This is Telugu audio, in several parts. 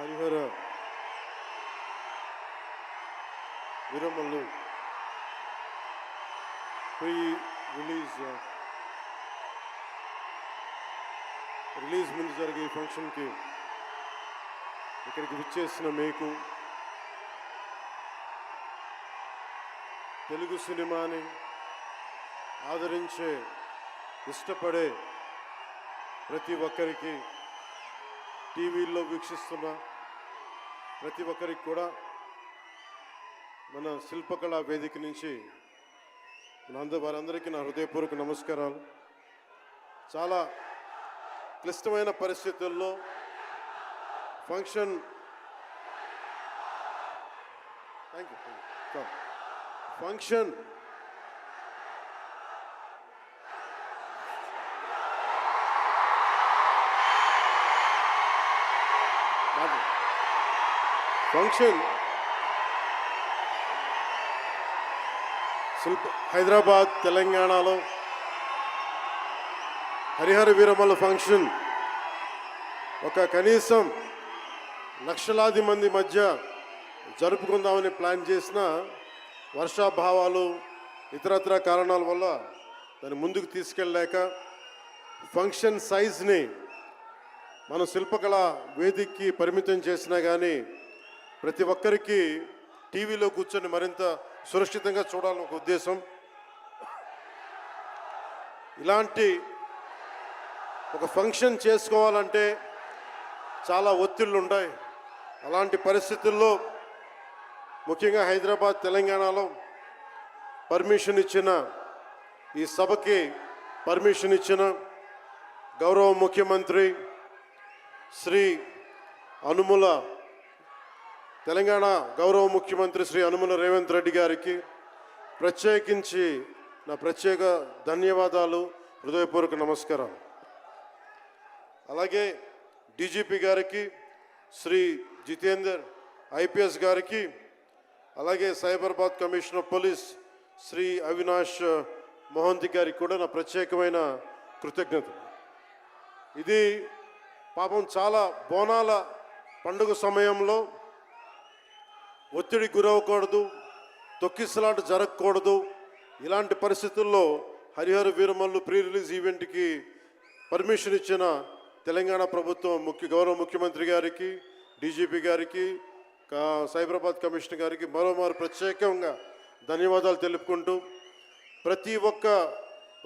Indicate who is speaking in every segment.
Speaker 1: హరిహర వీరమల్లు ప్రీ రిలీజ్ ముందు జరిగే ఈ ఫంక్షన్కి ఇక్కడికి విచ్చేసిన మీకు, తెలుగు సినిమాని ఆదరించే ఇష్టపడే ప్రతి ఒక్కరికి, టీవీల్లో వీక్షిస్తున్న ప్రతి ఒక్కరికి కూడా మన శిల్పకళా వేదిక నుంచి వారందరికీ నా హృదయపూర్వక నమస్కారాలు. చాలా క్లిష్టమైన పరిస్థితుల్లో ఫంక్షన్ ఫంక్షన్ హైదరాబాద్ తెలంగాణలో హరిహర వీరమల్లు ఫంక్షన్ ఒక కనీసం లక్షలాది మంది మధ్య జరుపుకుందామని ప్లాన్ చేసిన వర్షాభావాలు ఇతరత్ర కారణాల వల్ల దాన్ని ముందుకు తీసుకెళ్ళలేక ఫంక్షన్ సైజ్ని మన శిల్పకళా వేదికకి పరిమితం చేసినా కానీ ప్రతి ఒక్కరికి టీవీలో కూర్చొని మరింత సురక్షితంగా చూడాలని ఒక ఉద్దేశం. ఇలాంటి ఒక ఫంక్షన్ చేసుకోవాలంటే చాలా ఒత్తిళ్ళు ఉంటాయి. అలాంటి పరిస్థితుల్లో ముఖ్యంగా హైదరాబాద్ తెలంగాణలో పర్మిషన్ ఇచ్చిన, ఈ సభకి పర్మిషన్ ఇచ్చిన గౌరవ ముఖ్యమంత్రి శ్రీ అనుముల తెలంగాణ గౌరవ ముఖ్యమంత్రి శ్రీ అనుముల రేవంత్ రెడ్డి గారికి ప్రత్యేకించి నా ప్రత్యేక ధన్యవాదాలు, హృదయపూర్వక నమస్కారం. అలాగే డీజీపీ గారికి, శ్రీ జితేందర్ ఐపీఎస్ గారికి, అలాగే సైబరాబాద్ కమిషనర్ పోలీస్ శ్రీ అవినాష్ మోహంతి గారికి కూడా నా ప్రత్యేకమైన కృతజ్ఞతలు. ఇది పాపం చాలా బోనాల పండుగ సమయంలో ఒత్తిడి గురవకూడదు, తొక్కిసలాట జరగకూడదు. ఇలాంటి పరిస్థితుల్లో హరిహర వీరమల్లు ప్రీ రిలీజ్ ఈవెంట్కి పర్మిషన్ ఇచ్చిన తెలంగాణ ప్రభుత్వం గౌరవ ముఖ్యమంత్రి గారికి, డీజీపీ గారికి, సైబరాబాద్ కమిషనర్ గారికి మరోమారు ప్రత్యేకంగా ధన్యవాదాలు తెలుపుకుంటూ, ప్రతి ఒక్క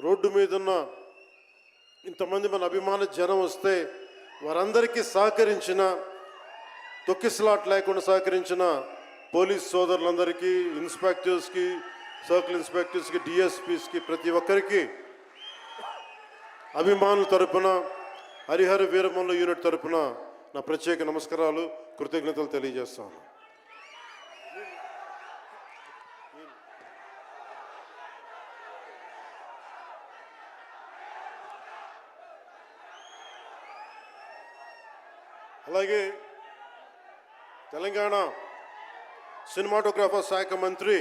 Speaker 1: రోడ్డు మీద ఉన్న ఇంతమంది మన అభిమాన జనం వస్తే వారందరికీ సహకరించిన, తొక్కిసలాట్ లేకుండా సహకరించిన పోలీస్ సోదరులందరికీ, ఇన్స్పెక్టర్స్కి, సర్కిల్ ఇన్స్పెక్టర్స్కి, డిఎస్పీస్కి, ప్రతి ఒక్కరికి అభిమానుల తరపున, హరిహర వీరమల్లు యూనిట్ తరపున నా ప్రత్యేక నమస్కారాలు, కృతజ్ఞతలు తెలియజేస్తాను. అలాగే తెలంగాణ సినిమాటోగ్రాఫర్ శాఖ మంత్రి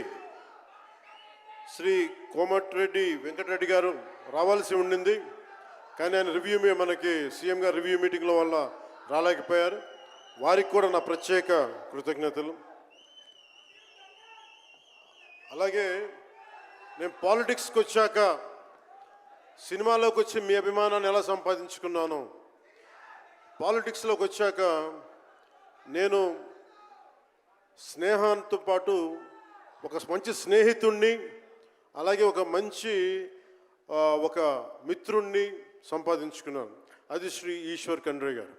Speaker 1: శ్రీ కోమటిరెడ్డి వెంకటరెడ్డి గారు రావాల్సి ఉండింది, కానీ ఆయన మనకి సీఎం గారు రివ్యూ మీటింగ్ల వల్ల రాలేకపోయారు. వారికి కూడా నా ప్రత్యేక కృతజ్ఞతలు. అలాగే నేను పాలిటిక్స్కి వచ్చాక, సినిమాలోకి వచ్చి మీ అభిమానాన్ని ఎలా సంపాదించుకున్నాను, పాలిటిక్స్లోకి వచ్చాక నేను స్నేహంతో పాటు ఒక మంచి స్నేహితుణ్ణి, అలాగే ఒక మంచి ఒక మిత్రుణ్ణి సంపాదించుకున్నాను. అది శ్రీ ఈశ్వర్ ఖండ్రే గారు.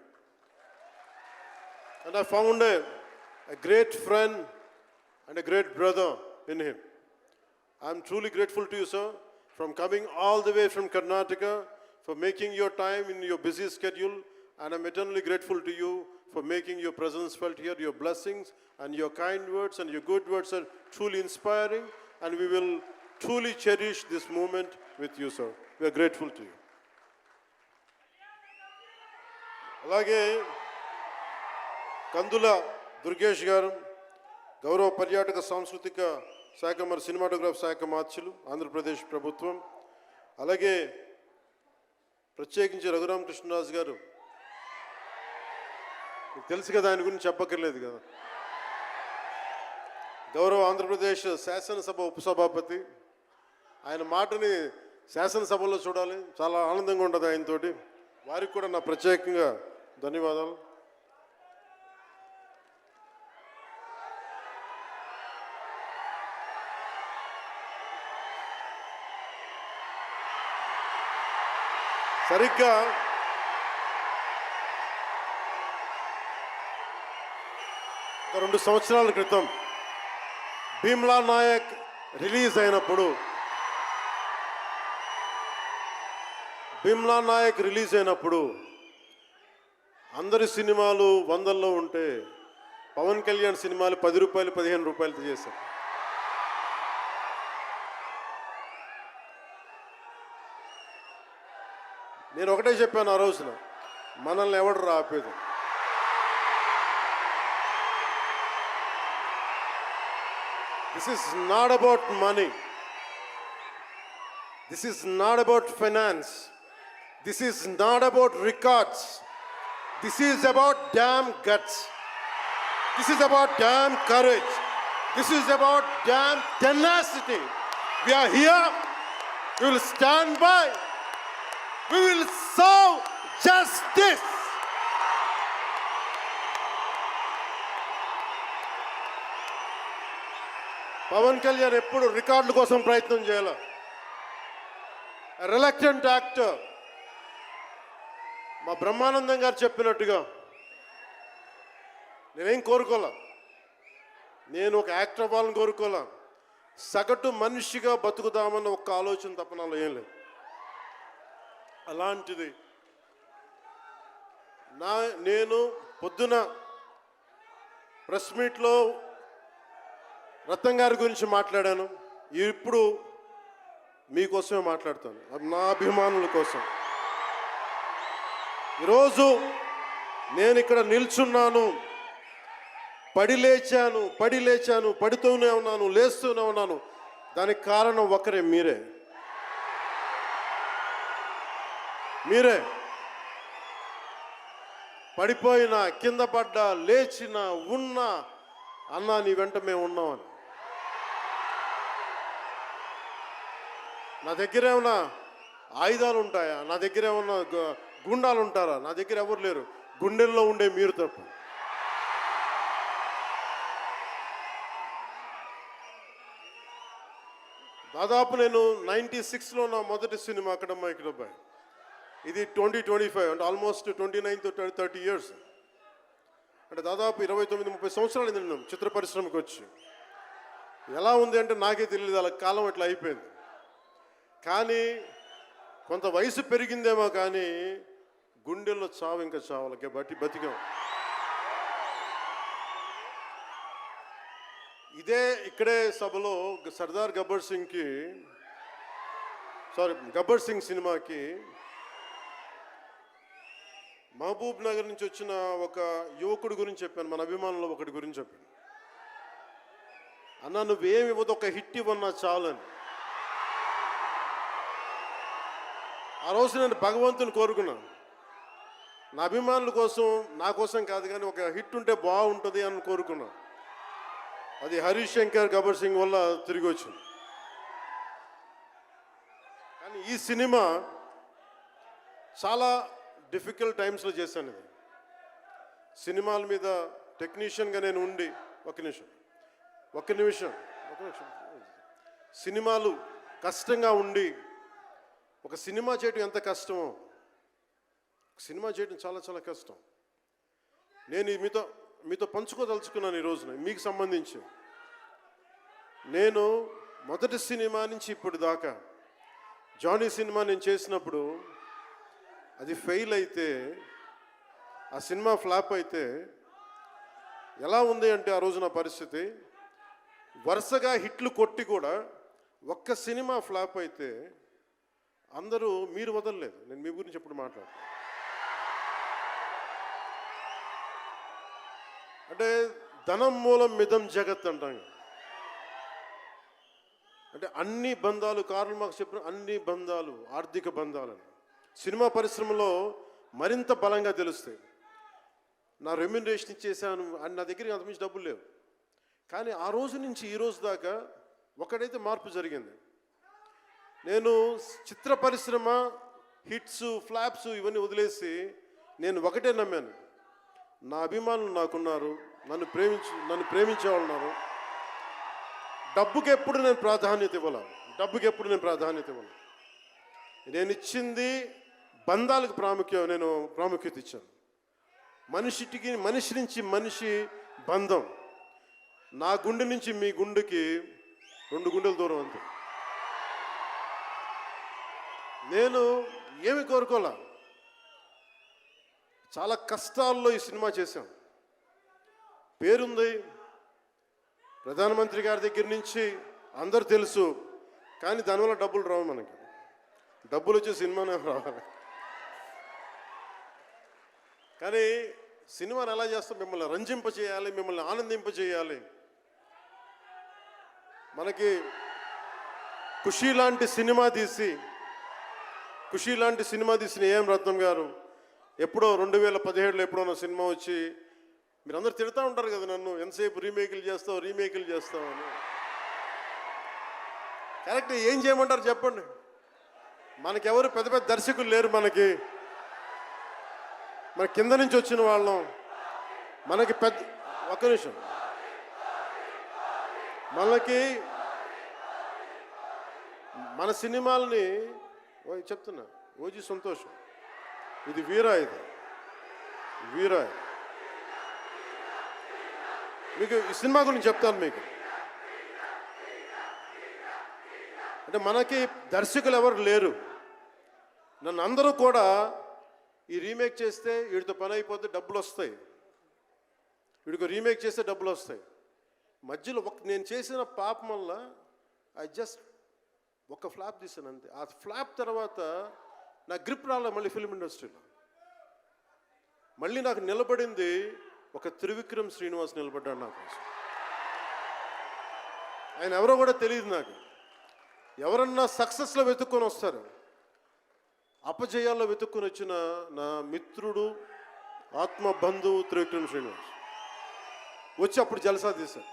Speaker 1: And I found a great friend and a great brother in him. I am truly grateful to you, sir, from coming all the way from Karnataka, for making your time in your busy schedule, and I'm eternally grateful to you for making your presence felt here. Your blessings and your kind words and your good words are truly inspiring, and we will truly cherish this moment with you, sir. We are grateful to you. అలాగే కందుల దుర్గేష్ గారు, గౌరవ పర్యాటక సాంస్కృతిక శాఖ మరి సినిమాటోగ్రాఫ్ శాఖ మార్చులు, ఆంధ్రప్రదేశ్ ప్రభుత్వం. అలాగే ప్రత్యేకించి రఘురామకృష్ణరాజు గారు మీకు తెలుసు కదా, ఆయన గురించి చెప్పక్కర్లేదు కదా. గౌరవ ఆంధ్రప్రదేశ్ శాసనసభ ఉపసభాపతి, ఆయన మాటని శాసనసభలో చూడాలి, చాలా ఆనందంగా ఉంటుంది ఆయనతోటి. వారికి కూడా నా ప్రత్యేకంగా ధన్యవాదాలు. సరిగ్గా ఒక 2 సంవత్సరాల క్రితం భీమ్లా నాయక్ రిలీజ్ అయినప్పుడు, అందరి సినిమాలు 100లో ఉంటే పవన్ కళ్యాణ్ సినిమాలు 10 రూపాయలు 15 రూపాయలతో చేశారు. నేను ఒకటే చెప్పాను ఆ రోజున, మనల్ని ఎవడు ఆపేది. This is not about money. This is not about finance. This is not about records. This is about damn guts. This is about damn courage. This is about damn tenacity. We are here. We will stand by. We will serve justice. Pawan Kalyan ఎప్పుడు రికార్డుల కోసం ప్రయత్నం చేయాల. Reluctant actor. మా బ్రహ్మానందం గారు చెప్పినట్టుగా నేనేం కోరుకోలే, నేను ఒక యాక్టర్ అవ్వాలని కోరుకోలే, సగటు మనిషిగా బతుకుదామన్న ఒక్క ఆలోచన తప్ప నాలో ఏం లేదు. అలాంటిది నేను పొద్దున ప్రెస్ మీట్లో రత్నం గారి గురించి మాట్లాడాను. ఇప్పుడు మీకోసమే మాట్లాడతాను, నా అభిమానుల కోసం. ఈరోజు నేను ఇక్కడ నిల్చున్నాను, పడి లేచాను, పడుతూనే ఉన్నాను, లేస్తూనే ఉన్నాను. దానికి కారణం ఒకరే, మీరే. పడిపోయినా, కింద పడ్డా, లేచినా, ఉన్నా, అన్నా నీ వెంట మేము ఉన్నామని. నా దగ్గర ఏమన్నా ఆయుధాలు ఉంటాయా? నా దగ్గర ఏమన్నా గుండాలు ఉంటారా? నా దగ్గర ఎవరు లేరు, గుండెల్లో ఉండే మీరు తప్ప. దాదాపు నేను 96లో నా మొదటి సినిమా అక్కడమ్మ ఇక్కడబ్బాయి. ఇది 2025 అంటే ఆల్మోస్ట్ 29 to 30 years. అంటే దాదాపు 29-30 సంవత్సరాలు నేను చిత్ర పరిశ్రమకు వచ్చి. ఎలా ఉంది అంటే నాకే తెలియదు, అలా కాలం అట్లా అయిపోయింది. కానీ కొంత వయసు పెరిగిందేమో కానీ గుండెల్లో చావు ఇంకా చావాలకే బతికాం. ఇక్కడే సభలో గబ్బర్ సింగ్ సినిమాకి మహబూబ్ నగర్ నుంచి వచ్చిన ఒక యువకుడి గురించి చెప్పాను, మన అభిమానులు ఒకటి గురించి చెప్పాను. అన్నా నువ్వేమి ఇవ్వదు, ఒక హిట్ ఇవ్వన్నా చాలని. ఆ రోజు నేను భగవంతుని కోరుకున్నాను, నా అభిమానుల కోసం, నా కోసం కాదు కానీ ఒక హిట్ ఉంటే బాగుంటుంది అని కోరుకున్నాను. అది హరీష్ శంకర్ గబ్బర్ సింగ్ వల్ల తిరిగి వచ్చింది. కానీ ఈ సినిమా చాలా డిఫికల్ట్ టైమ్స్లో చేశాను. ఇది సినిమాల మీద టెక్నీషియన్గా నేను ఉండి ఒక నిమిషం సినిమాలు కష్టంగా ఉండి, ఒక సినిమా చేయడం ఎంత కష్టమో, సినిమా చేయడం చాలా చాలా కష్టం. నేను మీతో పంచుకోదలుచుకున్నాను ఈ రోజున. మీకు సంబంధించి నేను మొదటి సినిమా నుంచి ఇప్పుడు దాకా జానీ సినిమా నేను చేసినప్పుడు అది ఫెయిల్ అయితే, ఆ సినిమా ఫ్లాప్ అయితే ఎలా ఉంది అంటే ఆ రోజు నా పరిస్థితి, వరుసగా హిట్లు కొట్టి కూడా ఒక్క సినిమా ఫ్లాప్ అయితే అందరూ మీరు వదలలేదు. నేను మీ గురించి ఎప్పుడు మాట్లాడతాను అంటే ధనం మూలం మిదం జగత్ అంటాం. అంటే అన్ని బంధాలు, కార్ల్ మార్క్స్ చెప్పిన అన్ని బంధాలు ఆర్థిక బంధాలని సినిమా పరిశ్రమలో మరింత బలంగా తెలుస్తాయి. నా రెమ్యునరేషన్ ఇచ్చేసాను అని నా దగ్గర అంతమించి డబ్బులు లేవు. కానీ ఆ రోజు నుంచి ఈ రోజు దాకా ఒకటైతే మార్పు జరిగింది. నేను చిత్ర పరిశ్రమ హిట్స్ ఫ్లాప్స్ ఇవన్నీ వదిలేసి నేను ఒకటే నమ్మాను, నా అభిమానులు నాకున్నారు, నన్ను ప్రేమించే వాళ్ళు ఉన్నారు. డబ్బుకి ఎప్పుడు నేను ప్రాధాన్యత ఇవ్వను. నేను ఇచ్చింది బంధాలకు ప్రాముఖ్యత ఇచ్చాను. మనిషి నుంచి మనిషి బంధం. నా గుండె నుంచి మీ గుండెకి 2 గుండెల దూరం అంతే. నేను ఏమి కోరుకోలే, చాలా కష్టాల్లో ఈ సినిమా చేశాం. పేరుంది, ప్రధానమంత్రి గారి దగ్గర నుంచి అందరు తెలుసు. కానీ దానివల్ల డబ్బులు రావు. మనకి డబ్బులు వచ్చే సినిమానే రావాలి. కానీ సినిమాని ఎలా చేస్తాం? మిమ్మల్ని రంజింపజేయాలి, మిమ్మల్ని ఆనందింపజేయాలి. మనకి ఖుషీ లాంటి సినిమా తీసిన ఏఎం రత్నం గారు ఎప్పుడో 2017లో ఎప్పుడో సినిమా వచ్చి మీరందరూ తిడతా ఉంటారు కదా నన్ను, ఎంతసేపు రీమేకులు చేస్తావు అని. కరెక్ట్, ఏం చేయమంటారు చెప్పండి? మనకెవరు పెద్ద పెద్ద దర్శకులు లేరు. మన కింద నుంచి వచ్చిన వాళ్ళం. మనకి ఒక్క నిమిషం, మన సినిమాలని చెప్తున్నా, ఓజీ సంతోషం, ఇది వీరా. మీకు ఈ సినిమా గురించి చెప్తాను మీకు. అంటే మనకి దర్శకులు ఎవరు లేరు. నన్ను అందరూ కూడా ఈ రీమేక్ చేస్తే వీడితో పని అయిపోతే డబ్బులు వస్తాయి, వీడికి రీమేక్ చేస్తే డబ్బులు వస్తాయి. మధ్యలో నేను చేసిన పాపం వల్ల ఒక ఫ్లాప్ తీసాను అంతే. ఆ ఫ్లాప్ తర్వాత నా గ్రిప్ రాలే మళ్ళీ ఫిల్మ్ ఇండస్ట్రీలో. మళ్ళీ నాకు నిలబడింది ఒక త్రివిక్రమ్ శ్రీనివాస్ నిలబడ్డాడు నా కోసం. ఆయన ఎవరో కూడా తెలియదు నాకు. ఎవరన్నా సక్సెస్లో వెతుక్కొని వస్తారు, అపజయాల్లో వెతుక్కొని వచ్చిన నా మిత్రుడు, ఆత్మ బంధువు త్రివిక్రమ్ శ్రీనివాస్ వచ్చి అప్పుడు జలసా తీశారు.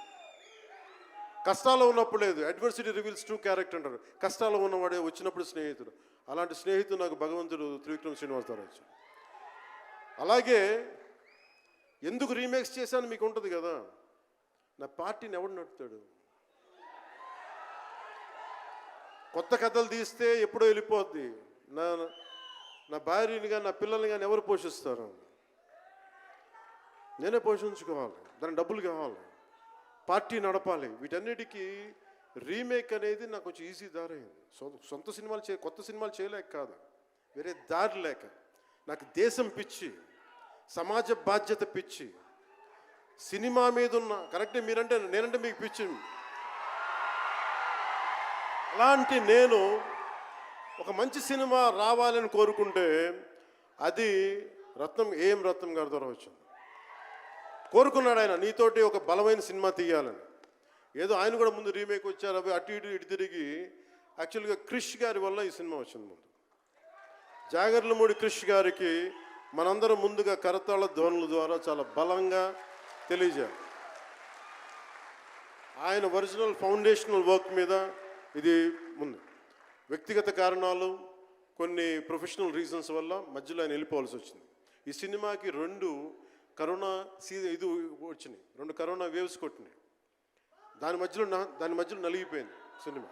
Speaker 1: కష్టాల్లో ఉన్నప్పుడు లేదు, అడ్వర్సిటీ రివీల్స్ ట్రూ క్యారెక్టర్ అంటారు. కష్టాల్లో ఉన్నవాడే వచ్చినప్పుడు స్నేహితుడు. అలాంటి స్నేహితుడు నాకు భగవంతుడు త్రివిక్రమ్ శ్రీనివాస్ ద్వారా వచ్చాడు. అలాగే ఎందుకు రీమేక్స్ చేశాను మీకు ఉంటుంది కదా. నా పార్టీని ఎవడు నడుపుతాడు? కొత్త కథలు తీస్తే ఎప్పుడో వెళ్ళిపోద్ది. నా భార్యని కానీ నా పిల్లల్ని కానీ ఎవరు పోషిస్తారు? నేనే పోషించుకోవాలి, దానికి డబ్బులు కావాలి, పార్టీ నడపాలి. వీటన్నిటికీ రీమేక్ అనేది నాకు కొంచెం ఈజీ దారి అయింది. సొంత సినిమాలు కొత్త సినిమాలు చేయలేక కాదు, వేరే దారి లేక. నాకు దేశం పిచ్చి, సమాజ బాధ్యత పిచ్చి, సినిమా మీద ఉన్న కరెక్టే. నేనంటే మీకు పిచ్చి. అలాంటి నేను ఒక మంచి సినిమా రావాలని కోరుకుంటే అది ఏఎం రత్నం గారి ద్వారా వచ్చింది. కోరుకున్నాడు ఆయన, నీతోటి ఒక బలమైన సినిమా తీయాలని. ఏదో ఆయన కూడా ముందు రీమేక్ వచ్చారు, అవి అటు ఇటు తిరిగి యాక్చువల్గా క్రిష్ గారి వల్ల ఈ సినిమా వచ్చింది. ముందు జాగర్లమూడి క్రిష్ గారికి మనందరం ముందుగా కరతాళ ధ్వనుల ద్వారా చాలా బలంగా తెలియజేయాలి. ఆయన ఒరిజినల్ ఫౌండేషనల్ వర్క్ మీద ఇది ముందు. వ్యక్తిగత కారణాలు, కొన్ని ప్రొఫెషనల్ రీజన్స్ వల్ల మధ్యలో ఆయన వెళ్ళిపోవాల్సి వచ్చింది. ఈ సినిమాకి 2 కరోనా వచ్చినాయి, 2 కరోనా వేవ్స్ కొట్టినాయి. దాని మధ్యలో నలిగిపోయింది సినిమా.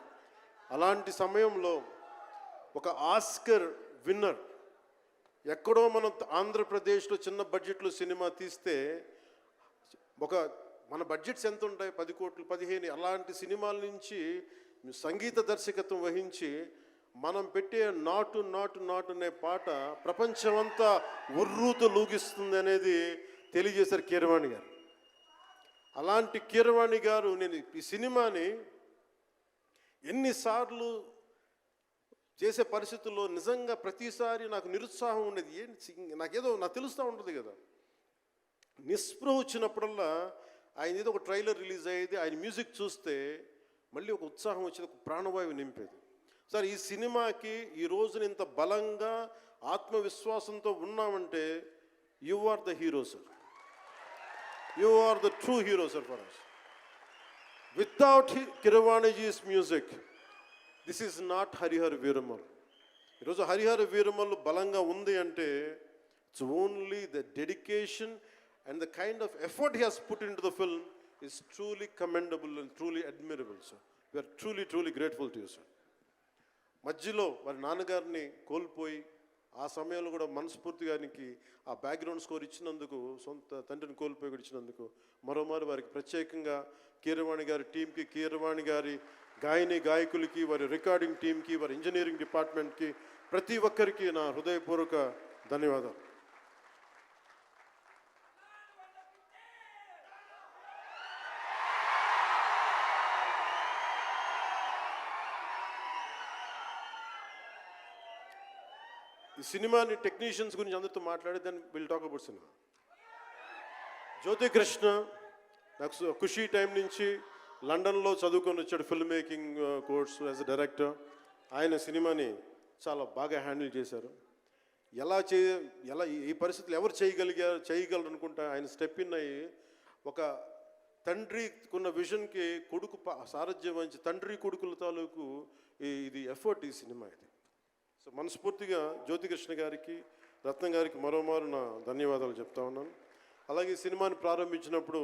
Speaker 1: అలాంటి సమయంలో ఒక ఆస్కర్ విన్నర్ ఎక్కడో మనం ఆంధ్రప్రదేశ్లో చిన్న బడ్జెట్లో సినిమా తీస్తే మన బడ్జెట్స్ ఎంత ఉంటాయి? 10 కోట్లు 15. అలాంటి సినిమాల నుంచి సంగీత దర్శకత్వం వహించి మనం పెట్టే నాటు నాటు నాటు అనే పాట ప్రపంచమంతా ఉర్రూతో లూగిస్తుంది అనేది తెలియజేశారు కీరవాణి గారు. అలాంటి కీరవాణి గారు నేను ఈ సినిమాని ఎన్నిసార్లు చేసే పరిస్థితుల్లో నిజంగా ప్రతిసారి నాకు నిరుత్సాహం ఉండేది. నాకు తెలుస్తూ ఉంటుంది కదా, నిస్పృహ వచ్చినప్పుడల్లా ఆయన ఏదో ఒక ట్రైలర్ రిలీజ్ అయ్యేది, ఆయన మ్యూజిక్ చూస్తే మళ్ళీ ఒక ఉత్సాహం వచ్చేది, ఒక ప్రాణవాయువు నింపేది. సార్, ఈ సినిమాకి ఈ రోజున ఇంత బలంగా ఆత్మవిశ్వాసంతో ఉన్నామంటే you are the hero sir. You are the true hero, sir, for us. Without Keeravaniji's music, this is not Harihar Veeramal. ఈరోజు హరిహర వీరమల్లు బలంగా ఉంది అంటే it's only the dedication and the kind of effort he has put into the film is truly commendable and truly admirable sir. We are truly grateful to you sir. మధ్యలో వారి నాన్నగారిని కోల్పోయి ఆ సమయంలో కూడా మనస్ఫూర్తిగా ఆయనకి ఆ బ్యాక్గ్రౌండ్ స్కోర్ ఇచ్చినందుకు, సొంత తండ్రిని కోల్పోయి కూడా ఇచ్చినందుకు మరోమారు వారికి ప్రత్యేకంగా కీరవాణి గారి టీంకి, కీరవాణి గారి గాయకులకి, వారి రికార్డింగ్ టీంకి, వారి ఇంజనీరింగ్ డిపార్ట్మెంట్కి, ప్రతి ఒక్కరికి నా హృదయపూర్వక ధన్యవాదాలు. ఈ సినిమాని టెక్నీషియన్స్ గురించి అందరితో మాట్లాడి దాన్ని విల్ టాక్ అబౌట్ సినిమా. జ్యోతి కృష్ణ నాకు ఖుషీ టైం నుంచి లండన్లో చదువుకొని వచ్చాడు, film making course as a director. ఆయన సినిమాని చాలా బాగా హ్యాండిల్ చేశారు. ఎలా ఈ పరిస్థితులు ఎవరు చేయగలరు అనుకుంటా ఆయన స్టెప్ ఇన్ అయ్యి ఒక తండ్రికున్న విజన్కి కొడుకు సారథ్యం వహించి తండ్రి కొడుకుల తాలూకు ఇది ఎఫర్ట్ ఈ సినిమా ఇది. సో మనస్ఫూర్తిగా జ్యోతికృష్ణ గారికి, రత్నం గారికి మరోమారు నా ధన్యవాదాలు చెప్తా ఉన్నాను. అలాగే ఈ సినిమాని ప్రారంభించినప్పుడు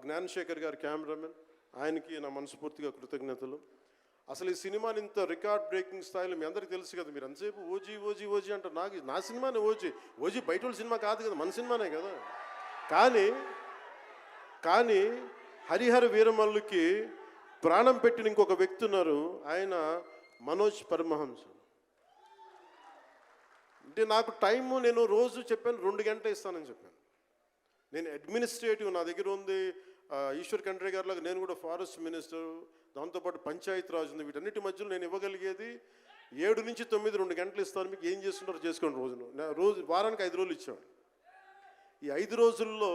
Speaker 1: జ్ఞానశేఖర్ గారి కెమెరామెన్, ఆయనకి నా మనస్ఫూర్తిగా కృతజ్ఞతలు. అసలు ఈ సినిమాని ఇంత రికార్డ్ బ్రేకింగ్ స్థాయిలో మీ అందరికీ తెలుసు కదా, మీరు అంతసేపు ఓజీ అంటారు. నా సినిమానే ఓజీ బయట వాళ్ళ సినిమా కాదు కదా, మన సినిమానే కదా. కానీ హరిహర వీరమల్లుకి ప్రాణం పెట్టిన ఇంకొక వ్యక్తి ఉన్నారు, ఆయన మనోజ్ పరమహంస. అంటే నాకు టైము నేను రోజు చెప్పాను 2 గంటలు ఇస్తానని చెప్పాను. నేను అడ్మినిస్ట్రేటివ్ నా దగ్గర ఉంది, ఈశ్వర్ ఖండ్రే గారిలాగా నేను కూడా ఫారెస్ట్ మినిస్టర్, దాంతోపాటు పంచాయతీ రాజ్ ఉంది. వీటన్నిటి మధ్యలో నేను ఇవ్వగలిగేది 7 నుంచి 9 2 గంటలు ఇస్తాను. మీకు ఏం చేస్తున్నారో చేసుకోండి. వారానికి 5 రోజులు ఇచ్చాను. ఈ 5 రోజుల్లో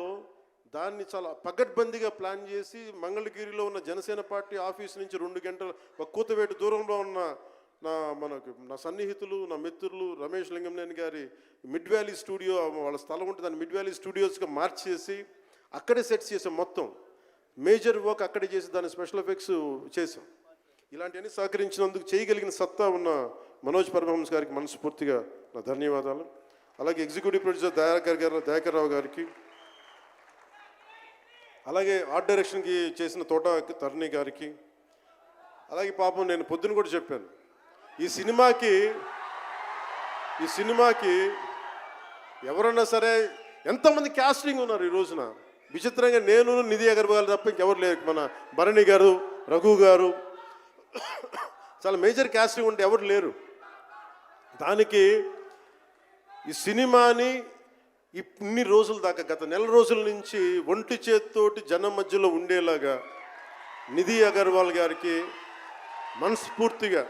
Speaker 1: దాన్ని చాలా పగడ్బందీగా ప్లాన్ చేసి మంగళగిరిలో ఉన్న జనసేన పార్టీ ఆఫీస్ నుంచి 2 గంటల ఒక కూతవేటు దూరంలో ఉన్న నా సన్నిహితులు, నా మిత్రులు రమేష్ లింగంనేని గారి మిడ్ వ్యాలీ స్టూడియో, వాళ్ళ స్థలం ఉంటే దాన్ని మిడ్ వ్యాలీ స్టూడియోస్గా మార్చేసి అక్కడే సెట్స్ చేసాం. మొత్తం మేజర్ వర్క్ అక్కడే చేసి దాని స్పెషల్ ఎఫెక్ట్స్ చేసాం. ఇలాంటివన్నీ సహకరించినందుకు, చేయగలిగిన సత్తా ఉన్న మనోజ్ పరమహంస గారికి మనస్ఫూర్తిగా నా ధన్యవాదాలు. అలాగే ఎగ్జిక్యూటివ్ ప్రొడ్యూసర్ దయాకర్ రావు గారికి, అలాగే ఆర్ట్ డైరెక్షన్కి చేసిన తోట తరుణి గారికి, అలాగే పాపం నేను పొద్దున కూడా చెప్పాను, ఈ సినిమాకి ఎవరన్నా సరే ఎంతమంది క్యాస్టింగ్ ఉన్నారు ఈ రోజున. విచిత్రంగా నేను, నిధి అగర్వాల్ తప్ప ఇంకెవరు లేరు. మన భరణి గారు, రఘు గారు, చాలా మేజర్ క్యాస్టింగ్ ఉంటే ఎవరు లేరు. దానికి ఈ సినిమాని ఇన్ని రోజుల దాకా, గత నెల రోజుల నుంచి ఒంటి చేత్తోటి జనం మధ్యలో ఉండేలాగా నిధి అగర్వాల్ గారికి మనస్ఫూర్తిగా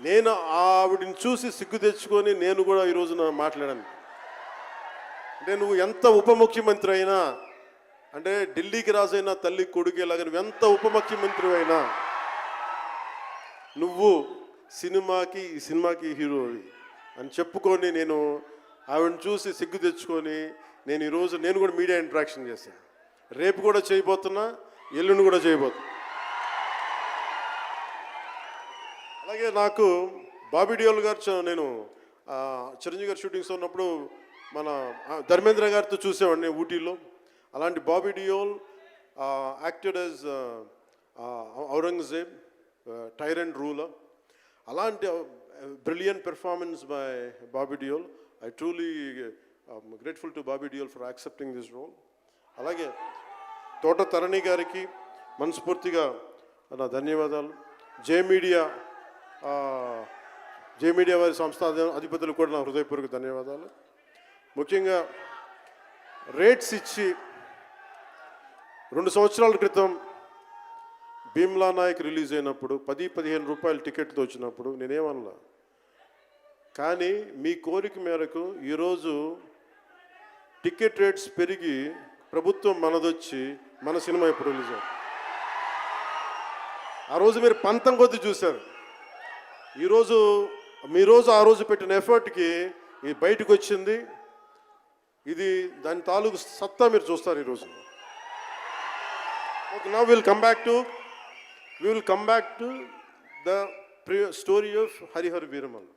Speaker 1: నేను ఆవిడని చూసి సిగ్గు తెచ్చుకొని నేను కూడా ఈ రోజున మాట్లాడాను. అంటే నువ్వు ఎంత ఉప ముఖ్యమంత్రి అయినా, అంటే ఢిల్లీకి రాజైనా తల్లి కొడుకేలాగా నువ్వు ఎంత ఉప ముఖ్యమంత్రి అయినా నువ్వు ఈ సినిమాకి హీరో అని చెప్పుకొని నేను ఆవిడని చూసి సిగ్గు తెచ్చుకొని నేను కూడా మీడియా ఇంటరాక్షన్ చేశాను. రేపు కూడా చేయబోతున్నా, ఎల్లుండి కూడా చేయబోతున్నా. అలాగే నాకు బాబీ డియోల్ గారు, నేను చిరంజీవి గారు షూటింగ్స్ ఉన్నప్పుడు మన ధర్మేంద్ర గారితో చూసేవాడిని ఊటీలో. అలాంటి Bobby Deol acted as Aurangzeb, tyrant ruler. అలాంటి brilliant performance by Bobby Deol. I truly grateful to Bobby Deol for accepting this role. అలాగే తోట తరణి గారికి మనస్ఫూర్తిగా నా ధన్యవాదాలు. జే మీడియా వారి సంస్థ అధిపతులు కూడా నా హృదయపూర్వక ధన్యవాదాలు. ముఖ్యంగా రేట్స్ ఇచ్చి 2 సంవత్సరాల క్రితం భీమ్లా నాయక్ రిలీజ్ అయినప్పుడు 10-15 రూపాయలు టికెట్తో వచ్చినప్పుడు నేనేమన్నా, కానీ మీ కోరిక మేరకు ఈరోజు టికెట్ రేట్స్ పెరిగి ప్రభుత్వం మనదొచ్చి మన సినిమా ఇప్పుడు రిలీజ్ అయ్యింది. ఆ రోజు మీరు పంతం కొద్ది చూశారు. ఆ రోజు పెట్టిన ఎఫర్ట్కి బయటకు వచ్చింది. ఇది దాని తాలూకు సత్తా మీరు చూస్తారు ఈరోజు. Okay, now will come back to the story of Harihara Veeramallu.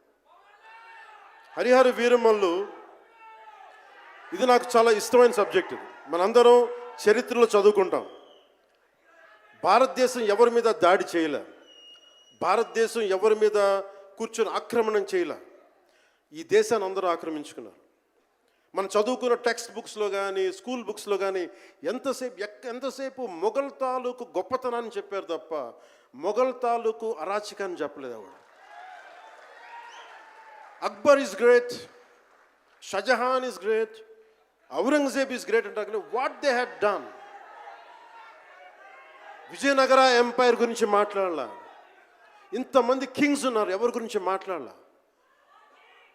Speaker 1: Harihara Veeramallu ఇది నాకు చాలా ఇష్టమైన సబ్జెక్ట్. ఇది మనందరం చరిత్రలో చదువుకుంటాం. భారతదేశం ఎవరి మీద దాడి చేయలే, భారతదేశం ఎవరి మీద కూర్చొని ఆక్రమణం చేయలే. ఈ దేశాన్ని అందరూ ఆక్రమించుకున్నారు. మనం చదువుకున్న టెక్స్ట్ బుక్స్లో కానీ స్కూల్ బుక్స్లో కానీ ఎంతసేపు మొఘల్ తాలూకు గొప్పతనాన్ని చెప్పారు తప్ప మొఘల్ తాలూకు అరాచకాన్ని చెప్పలేదు ఆవిడ. Akbar is great, Shah Jahan is great, Aurangzeb is great అంటే what they had done. Vijayanagara empire గురించి మాట్లాడాల, ఇంతమంది కింగ్స్ ఉన్నారు, ఎవరి గురించి మాట్లాడాల.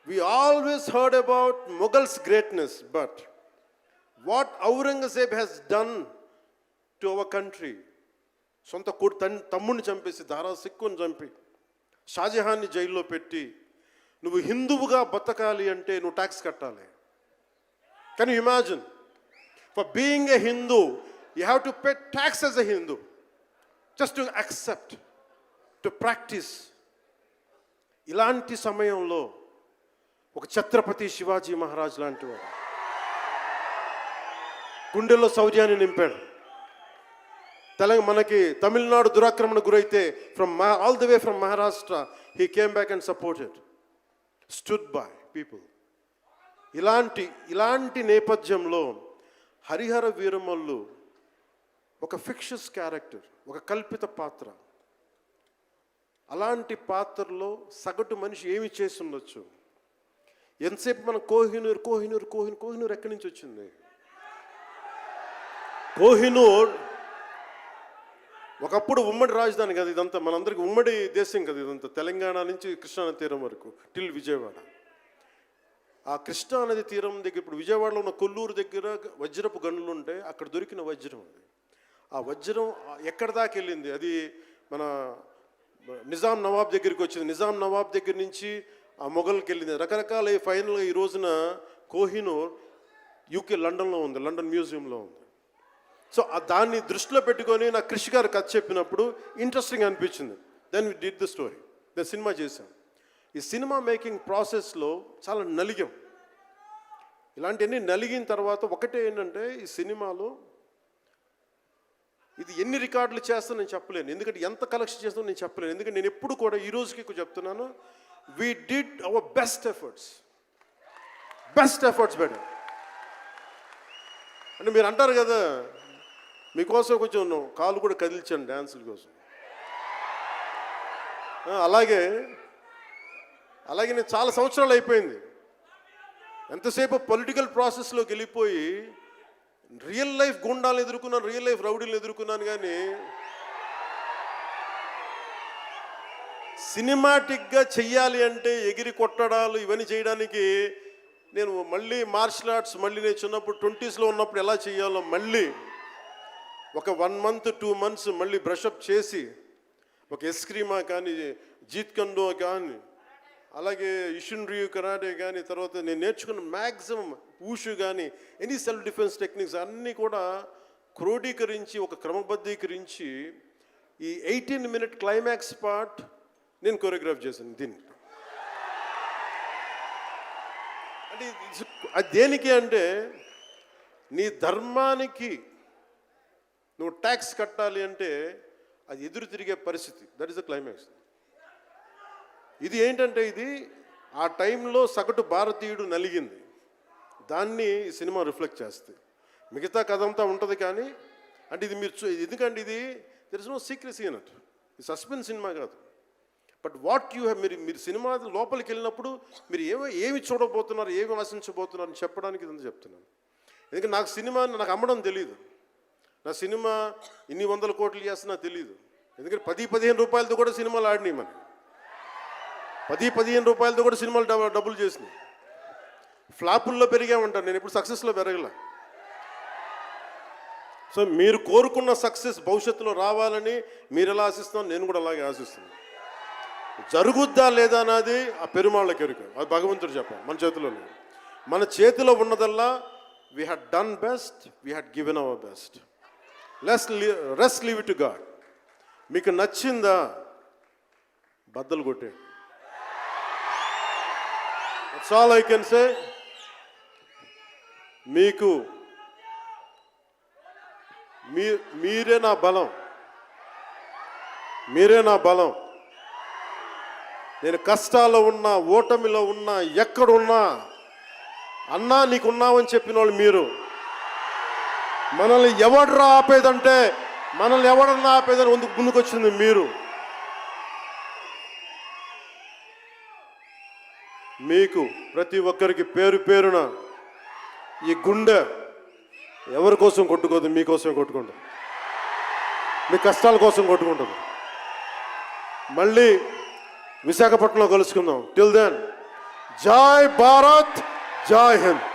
Speaker 1: We always heard about Mughals' greatness, but what Aurangzeb has done to our country, సొంత తమ్ముడిని చంపేసి దారా సిక్కుని చంపి షాజహాన్ని జైల్లో పెట్టి నువ్వు హిందువుగా బతకాలి అంటే నువ్వు ట్యాక్స్ కట్టాలి. Can you imagine? For being a Hindu you have to pay tax as a Hindu, just to accept, to practice. ఇలాంటి సమయంలో ఒక ఛత్రపతి శివాజీ మహారాజ్ లాంటి వాడు గుండెల్లో శౌర్యాన్ని నింపాడు. మనకి తమిళనాడు దురాక్రమణ గురైతే all the way from Maharashtra he came back and supported, stood by people. ఇలాంటి నేపథ్యంలో హరిహర వీరమల్లు ఒక ఫిక్షస్ క్యారెక్టర్, ఒక కల్పిత పాత్ర. అలాంటి పాత్రలో సగటు మనిషి ఏమి చేసి ఉండొచ్చు? ఎంతసేపు మనం కోహినూర్ కోహినూర్ కోహినూర్ కోహినూర్ ఎక్కడి నుంచి వచ్చింది? కోహినూర్ ఒకప్పుడు ఉమ్మడి రాజధాని కదా ఇదంతా, మనందరికీ ఉమ్మడి దేశం కదా ఇదంతా, తెలంగాణ నుంచి కృష్ణానది తీరం వరకు టిల్ విజయవాడ. ఆ కృష్ణానది తీరం దగ్గర ఇప్పుడు విజయవాడలో ఉన్న కొల్లూరు దగ్గర వజ్రపు గనులు ఉంటే అక్కడ దొరికిన వజ్రం అది. ఆ వజ్రం ఎక్కడి దాకా వెళ్ళింది? అది మన నిజాం నవాబ్ దగ్గరికి వచ్చింది. నిజాం నవాబ్ దగ్గర నుంచి ఆ మొఘల్కి వెళ్ళింది. రకరకాల ఫైనల్గా ఈ రోజున కోహినూర్ యూకే లండన్లో ఉంది, లండన్ మ్యూజియంలో ఉంది. సో దాన్ని దృష్టిలో పెట్టుకొని నాకు కృషి గారు కథ చెప్పినప్పుడు ఇంట్రెస్టింగ్ అనిపించింది. Then we did the story, then cinema చేశాం. ఈ సినిమా మేకింగ్ ప్రాసెస్లో చాలా నలిగాం. ఇలాంటివన్నీ నలిగిన తర్వాత ఒకటే ఏంటంటే ఈ సినిమాలో ఇది ఎన్ని రికార్డులు చేస్తానో నేను చెప్పలేను, ఎందుకంటే ఎంత కలెక్షన్ చేస్తానో నేను చెప్పలేను. ఎందుకంటే నేను ఎప్పుడు కూడా ఈ రోజుకి చెప్తున్నాను, we did our best efforts better. అంటే మీరు అంటారు కదా, మీకోసం కొంచెం కాలు కూడా కదిల్చాను డ్యాన్సుల కోసం. అలాగే నేను చాలా సంవత్సరాలు అయిపోయింది ఎంతసేపు పొలిటికల్ ప్రాసెస్లోకి వెళ్ళిపోయి రియల్ లైఫ్ గుండాలను ఎదుర్కొన్నాను, రియల్ లైఫ్ రౌడీలను ఎదుర్కొన్నాను. కానీ సినిమాటిక్గా చెయ్యాలి అంటే ఎగిరి కొట్టడాలు ఇవన్నీ చేయడానికి నేను మళ్ళీ మార్షల్ ఆర్ట్స్ మళ్ళీ నేను చిన్నప్పుడు 20s ఉన్నప్పుడు ఎలా చేయాలో మళ్ళీ ఒక 1 month 2 months మళ్ళీ బ్రషప్ చేసి ఒక ఎస్క్రీమా కానీ జీత్ కండో కానీ అలాగే ఇషున్రియు కరాటే కానీ తర్వాత నేను నేర్చుకున్న మ్యాక్సిమం ఊషు కానీ ఎనీ సెల్ఫ్ డిఫెన్స్ టెక్నిక్స్ అన్నీ కూడా క్రోడీకరించి ఒక క్రమబద్ధీకరించి ఈ 18-minute క్లైమాక్స్ పార్ట్ నేను కొరియోగ్రాఫ్ చేశాను. దీన్ని అంటే అది దేనికి అంటే నీ ధర్మానికి నువ్వు ట్యాక్స్ కట్టాలి అంటే అది ఎదురు తిరిగే పరిస్థితి. That is the climax. ఇది ఏంటంటే ఇది ఆ టైంలో సగటు భారతీయుడు నలిగింది, దాన్ని ఈ సినిమా రిఫ్లెక్ట్ చేస్తుంది. మిగతా కథ అంతా ఉంటుంది కానీ అంటే ఇది మీరు ఎందుకంటే ఇది దెర్ ఇస్ నో సీక్రెసీ అన్నట్టు, ఇది సస్పెన్స్ సినిమా కాదు. బట్ వాట్ యూ హ్యావ్ మీరు సినిమా లోపలికి వెళ్ళినప్పుడు మీరు ఏమి చూడబోతున్నారు, ఏమి ఆశించబోతున్నారు అని చెప్పడానికి ఇదంతా చెప్తున్నాను. ఎందుకంటే నాకు అమ్మడం తెలియదు, నా సినిమా ఇన్ని 100 కోట్లు చేస్తున్నా తెలియదు. ఎందుకంటే 10-15 రూపాయలతో కూడా సినిమాలు ఆడినాయి, మనం 10-15 రూపాయలతో కూడా సినిమాలు డబ్బులు చేసినాయి. ఫ్లాపుల్లో పెరిగామంటారు, నేను ఇప్పుడు సక్సెస్లో పెరగల. సో మీరు కోరుకున్న సక్సెస్ భవిష్యత్తులో రావాలని మీరు ఎలా ఆశిస్తున్నారో నేను కూడా అలాగే ఆశిస్తున్నాను. జరుగుద్దా లేదా అన్నది ఆ పెరుమాళ్ళకి ఎరుక, అది భగవంతుడు చెప్పాలి, మన చేతిలో లేదు. మన చేతిలో ఉన్నదల్లా we had done best, we had given our best. Rest leave it to God. మీకు నచ్చిందా బద్దలు కొట్టండి. That's all I can say. మీకు మీరే నా బలం, మీరే నా బలం. నేను కష్టాల్లో ఉన్నా, ఓటమిలో ఉన్నా, ఎక్కడున్నా అన్నా నీకున్నావని చెప్పిన వాళ్ళు మీరు. మనల్ని ఎవడరా ఆపేదంటే, మనల్ని ఎవడన్నా ఆపేదని ముందుకొచ్చింది మీరు. మీకు ప్రతి ఒక్కరికి పేరు పేరున ఈ గుండె ఎవరి కోసం కొట్టుకోదు, మీకోసమే కొట్టుకుంటుంది, మీ కష్టాల కోసం కొట్టుకుంటుంది. మళ్ళీ విశాఖపట్నంలో కలుసుకుందాం. టిల్ దెన్, జై భారత్, జై హింద్.